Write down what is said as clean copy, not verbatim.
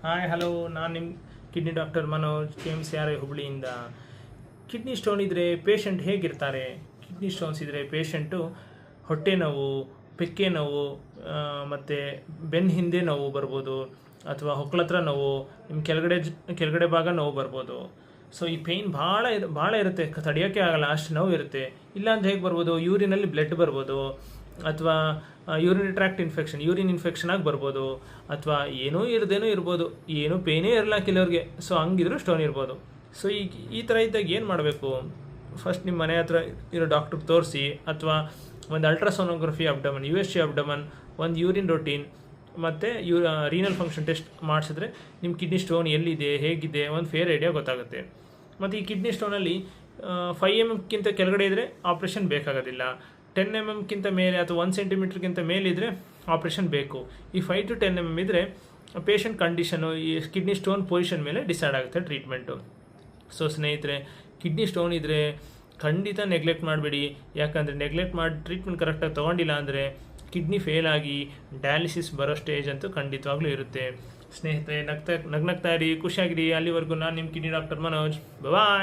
Hi hello, ನಾನು ನಿಮ್ಮ kidney doctor Manoj KMCRI ಹುಬ್ಳಿಯಿಂದ. ಕಿಡ್ನಿ ಸ್ಟೋನ್ ಇದ್ದರೆ ಪೇಷಂಟ್ ಹೇಗಿರ್ತಾರೆ? ಕಿಡ್ನಿ ಸ್ಟೋನ್ಸ್ ಇದ್ದರೆ ಪೇಷಂಟು ಹೊಟ್ಟೆ ನೋವು, ಪೆಕ್ಕೆ ನೋವು, ಮತ್ತು ಬೆನ್ನ ಹಿಂದೆ ನೋವು ಬರ್ಬೋದು, ಅಥವಾ ಹೊಕ್ಕಳತ್ರ ನೋವು, ನಿಮ್ಮ ಕೆಳಗಡೆ ಭಾಗ ನೋವು ಬರ್ಬೋದು. ಸೊ ಈ ಪೇಯ್ನ್ ಭಾಳ ಇರುತ್ತೆ, ತಡೆಯೋಕ್ಕೆ ಆಗಲ್ಲ, ಅಷ್ಟು ನೋವು ಇರುತ್ತೆ. ಇಲ್ಲಾಂದ್ರೆ ಹೇಗೆ ಬರ್ಬೋದು? ಯೂರಿನಲ್ಲಿ ಬ್ಲಡ್ ಬರ್ಬೋದು, ಅಥವಾ urinary tract infection, urine infection ಆಗಿ ಬರ್ಬೋದು, ಅಥವಾ ಏನೂ ಇರದೇನೂ ಇರ್ಬೋದು, ಏನೂ ಪೇಯ್ನೇ ಇರಲ್ಲ ಕೆಲವ್ರಿಗೆ. ಸೊ ಹಂಗಿದ್ರು ಸ್ಟೋನ್ ಇರ್ಬೋದು. ಸೊ ಈ ಥರ ಇದ್ದಾಗ ಏನು ಮಾಡಬೇಕು? ಫಸ್ಟ್ ನಿಮ್ಮ ಮನೆ ಹತ್ರ ಇರೋ ಡಾಕ್ಟ್ರಿಗೆ ತೋರಿಸಿ, ಅಥವಾ ಒಂದು ಅಲ್ಟ್ರಾಸೋನೋಗ್ರಫಿ ಅಬ್ಡಮನ್, USG ಅಬ್ಡಮನ್, ಒಂದು ಯೂರಿನ್ ರೊಟೀನ್, ಮತ್ತು ರೀನಲ್ ಫಂಕ್ಷನ್ ಟೆಸ್ಟ್ ಮಾಡಿಸಿದ್ರೆ ನಿಮ್ಮ ಕಿಡ್ನಿ ಸ್ಟೋನ್ ಎಲ್ಲಿದೆ, ಹೇಗಿದೆ, ಒಂದು ಫೇರ್ ಐಡಿಯಾ ಗೊತ್ತಾಗುತ್ತೆ. ಮತ್ತು ಈ ಕಿಡ್ನಿ ಸ್ಟೋನಲ್ಲಿ 5 mm ಕೆಳಗಡೆ ಇದ್ದರೆ ಆಪ್ರೇಷನ್ ಬೇಕಾಗೋದಿಲ್ಲ. 10 mm ಮೇಲೆ ಅಥವಾ 1 cm ಮೇಲಿದ್ದರೆ ಆಪ್ರೇಷನ್ ಬೇಕು. ಈ 5 to 10 mm ಇದ್ದರೆ ಪೇಷಂಟ್ ಕಂಡೀಷನು, ಈ ಕಿಡ್ನಿ ಸ್ಟೋನ್ ಪೊಸಿಷನ್ ಮೇಲೆ ಡಿಸೈಡ್ ಆಗುತ್ತೆ ಟ್ರೀಟ್ಮೆಂಟು. ಸೊ ಸ್ನೇಹಿತರೆ, ಕಿಡ್ನಿ ಸ್ಟೋನ್ ಇದ್ದರೆ ಖಂಡಿತ ನೆಗ್ಲೆಕ್ಟ್ ಮಾಡಬೇಡಿ. ಯಾಕಂದರೆ ನೆಗ್ಲೆಕ್ಟ್ ಮಾಡಿ ಟ್ರೀಟ್ಮೆಂಟ್ ಕರೆಕ್ಟಾಗಿ ತೊಗೊಂಡಿಲ್ಲ ಅಂದರೆ ಕಿಡ್ನಿ ಫೇಲ್ ಆಗಿ ಡಯಾಲಿಸಿಸ್ ಬರೋ ಸ್ಟೇಜ್ ಅಂತೂ ಖಂಡಿತವಾಗ್ಲೂ ಇರುತ್ತೆ. ಸ್ನೇಹಿತರೆ, ನಗ್ನಗ್ತಾ ಇರಿ, ಖುಷಿಯಾಗಿರಿ. ಅಲ್ಲಿವರೆಗೂ ನಾನು ನಿಮ್ಮ ಕಿಡ್ನಿ ಡಾಕ್ಟರ್ ಮನೋಜ್. ಬಾಯ್.